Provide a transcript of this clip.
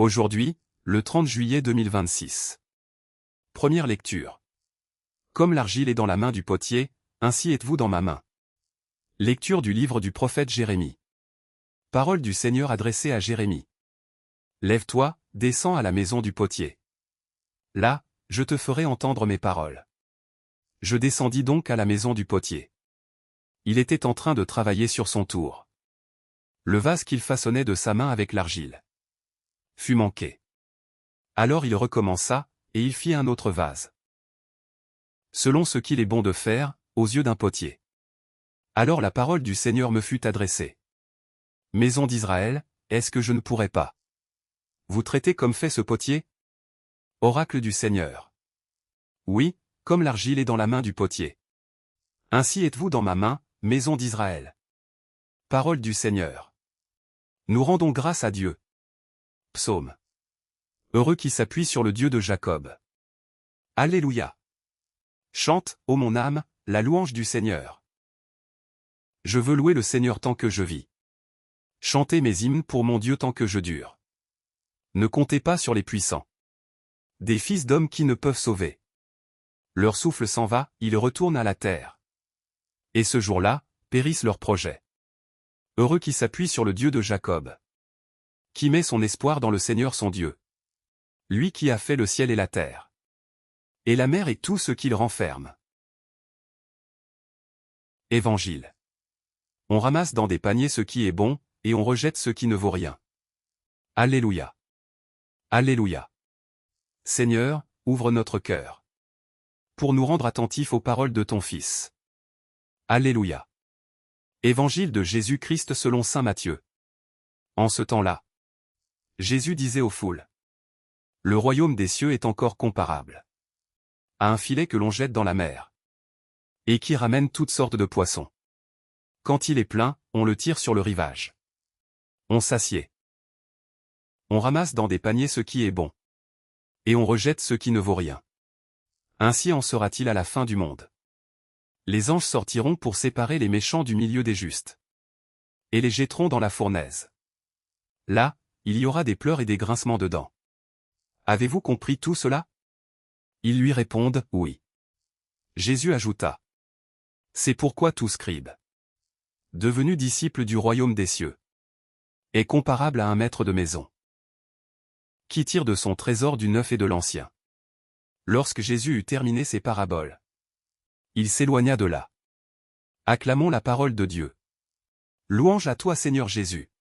Aujourd'hui, le 30 juillet 2026. Première lecture. Comme l'argile est dans la main du potier, ainsi êtes-vous dans ma main. Lecture du livre du prophète Jérémie. Parole du Seigneur adressée à Jérémie. Lève-toi, descends à la maison du potier. Là, je te ferai entendre mes paroles. Je descendis donc à la maison du potier. Il était en train de travailler sur son tour. Le vase qu'il façonnait de sa main avec l'argile fut manqué. Alors il recommença, et il fit un autre vase. Selon ce qu'il est bon de faire, aux yeux d'un potier. Alors la parole du Seigneur me fut adressée. Maison d'Israël, est-ce que je ne pourrais pas vous traiter comme fait ce potier? Oracle du Seigneur. Oui, comme l'argile est dans la main du potier. Ainsi êtes-vous dans ma main, maison d'Israël. Parole du Seigneur. Nous rendons grâce à Dieu. Psaume. Heureux qui s'appuie sur le Dieu de Jacob. Alléluia. Chante, ô mon âme, la louange du Seigneur. Je veux louer le Seigneur tant que je vis. Chantez mes hymnes pour mon Dieu tant que je dure. Ne comptez pas sur les puissants. Des fils d'hommes qui ne peuvent sauver. Leur souffle s'en va, ils retournent à la terre. Et ce jour-là, périssent leurs projets. Heureux qui s'appuie sur le Dieu de Jacob. Qui met son espoir dans le Seigneur son Dieu. Lui qui a fait le ciel et la terre. Et la mer et tout ce qu'il renferme. Évangile. On ramasse dans des paniers ce qui est bon, et on rejette ce qui ne vaut rien. Alléluia. Alléluia. Seigneur, ouvre notre cœur. Pour nous rendre attentifs aux paroles de ton Fils. Alléluia. Évangile de Jésus-Christ selon saint Matthieu. En ce temps-là, Jésus disait aux foules. Le royaume des cieux est encore comparable à un filet que l'on jette dans la mer. Et qui ramène toutes sortes de poissons. Quand il est plein, on le tire sur le rivage. On s'assied. On ramasse dans des paniers ce qui est bon. Et on rejette ce qui ne vaut rien. Ainsi en sera-t-il à la fin du monde. Les anges sortiront pour séparer les méchants du milieu des justes. Et les jetteront dans la fournaise. Là, il y aura des pleurs et des grincements de dents. Avez-vous compris tout cela? Ils lui répondent, oui. Jésus ajouta. C'est pourquoi tout scribe, devenu disciple du royaume des cieux, est comparable à un maître de maison, qui tire de son trésor du neuf et de l'ancien. Lorsque Jésus eut terminé ses paraboles, il s'éloigna de là. Acclamons la parole de Dieu. Louange à toi Seigneur Jésus.